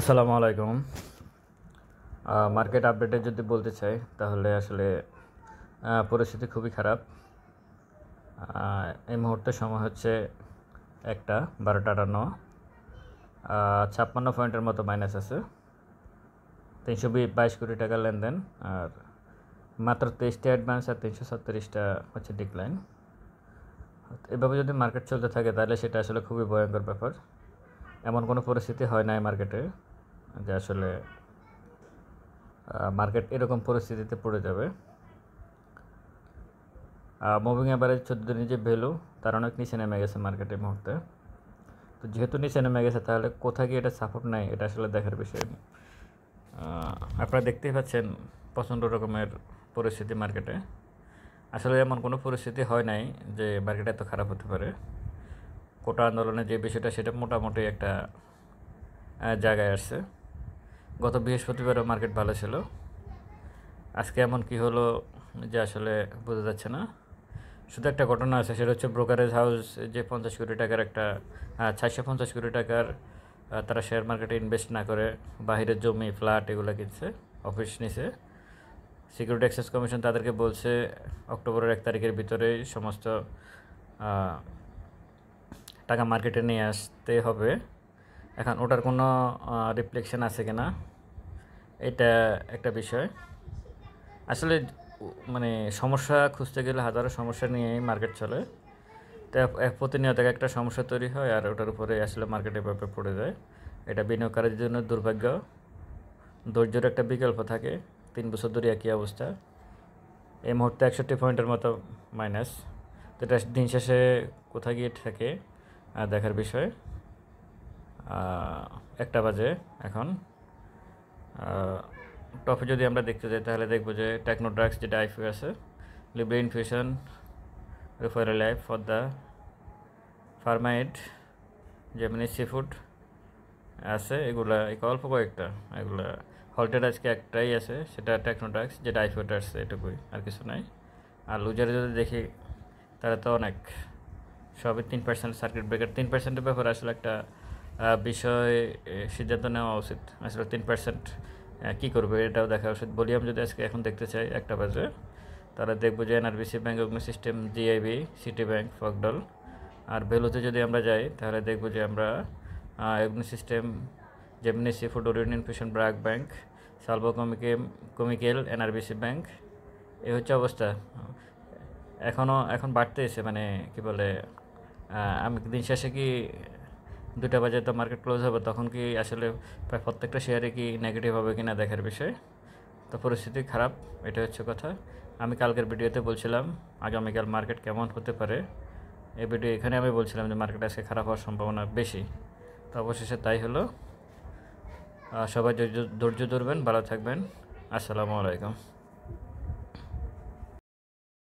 আসসালামু আলাইকুম। মার্কেট আপডেটে যদি বলতে চাই তাহলে আসলে পরিস্থিতি খুবই খারাপ। এই মুহূর্তে সময় হচ্ছে 1:12:58। 56 পয়েন্টের মতো মাইনাস আছে। 322 কোটি টাকা লেনদেন, আর মাত্র 23টা অ্যাডভান্স আর 337টা হচ্ছে ডিক্লাইন। এভাবে যদি মার্কেট চলতে থাকে তাহলে সেটা আসলে খুবই ভয়ঙ্কর ব্যাপার। এমন কোনো পরিস্থিতি হয় নাই মার্কেটে যে আসলে মার্কেট এরকম পরিস্থিতিতে পড়ে যাবে। মুভিং অ্যাভারেজ 14 দিনের যে ভ্যালু তার অনেক নিচে নেমে গেছে মার্কেটের মুহূর্তে। তো যেহেতু নিচে নেমে গেছে তাহলে কোথায় গিয়ে এটা সাপোর্ট নেয় এটা আসলে দেখার বিষয়। আপনারা দেখতেই পাচ্ছেন প্রচণ্ড রকমের পরিস্থিতি মার্কেটে। আসলে এমন কোনো পরিস্থিতি হয় নাই যে মার্কেট এত খারাপ হতে পারে। কোটা আন্দোলনের যে বিষয়টা সেটা মোটামুটি একটা জায়গায় আসছে। গত বৃহস্পতিবারও মার্কেট ভালো ছিল। আজকে এমন কি হলো যে আসলে বোঝা যাচ্ছে না। শুধু একটা ঘটনা আছে, সেটা হচ্ছে ব্রোকারেজ হাউস যে 50 কোটি টাকার একটা 450 কোটি টাকার তারা শেয়ার মার্কেটে ইনভেস্ট না করে বাহিরের জমি ফ্ল্যাট এগুলো কিনছে, অফিস নিছে। সিকিউরিটি এক্সচেঞ্জ কমিশন তাদেরকে বলছে অক্টোবরের 1 তারিখের ভিতরেই সমস্ত টাকা মার্কেটে নিয়ে আসতে হবে। এখন ওটার কোনো রিফ্লেকশন আছে কিনা এটা একটা বিষয়। আসলে মানে সমস্যা খুঁজতে গেলে হাজারো সমস্যা নিয়েই মার্কেট চলে। তো প্রতিনিয়ত একটা সমস্যা তৈরি হয় আর ওটার উপরে আসলে মার্কেটের ব্যাপারে পড়ে যায়। এটা বিনিয়োগকারীদের জন্য দুর্ভাগ্য। ধৈর্যের একটা বিকল্প থাকে। 3 বছর ধরে একই অবস্থা। এই মুহূর্তে 61 পয়েন্টের মতো মাইনাস। তো এটা দিন শেষে কোথায় গিয়ে থাকে দেখার বিষয়। 1টা বাজে এখন। টপে যদি আমরা দেখতে যাই তাহলে দেখবো যে টেকনোড্রাগস যেটা আইপিও আছে, লিব্রা ইনফিউশন, রেফারেল লাইফ, ফদ্দা, ফার্মাইড, জেমিনি সিফুড আছে। এগুলা অল্প কয়েকটা, এগুলা হলটেড আজকে একটাই আছে, সেটা টেকনোড্রাগস যেটা আইপিওটা আসছে, এটুকুই, আর কিছু নাই। আর লুজারে যদি দেখি তাহলে তো অনেক, সবই 3% সার্কিট ব্রেকার। 3%-এর ব্যাপারে আসলে একটা বিষয় সিদ্ধান্ত নেওয়া উচিত। আসলে 3% কী করবে এটাও দেখা উচিত। ভলিউম যদি আজকে এখন দেখতে চাই 1টা বাজে, তাহলে দেখবো যে এনআরবিসি ব্যাঙ্ক, অগ্নি সিস্টেম, জিআইবি, সিটি ব্যাঙ্ক, ফকডল। আর ভ্যালুতে যদি আমরা যাই তাহলে দেখবো যে আমরা অগ্নি system, Gemini seafood, Orion infusion, BRAC bank, Salvo chemical, NRBC bank. এই হচ্ছে অবস্থা। এখন বাড়তে এসে মানে কি বলে, আমি দিন শেষে কি 2টা বাজে তো মার্কেট ক্লোজ হবে, তখন কি আসলে প্রায় প্রত্যেকটা শেয়ারে কি নেগেটিভ হবে কিনা দেখার বিষয়। তো পরিস্থিতি খারাপ, এটা হচ্ছে কথা। আমি কালকের ভিডিওতে বলছিলাম আগামীকাল মার্কেট কেমন হতে পারে। এই ভিডিও এখানে আমি বলছিলাম যে মার্কেট আজকে খারাপ হওয়ার সম্ভাবনা বেশি। তো অবশেষে তাই হলো। সবাই ধৈর্য ধরবেন, ভালো থাকবেন। আসসালামু আলাইকুম।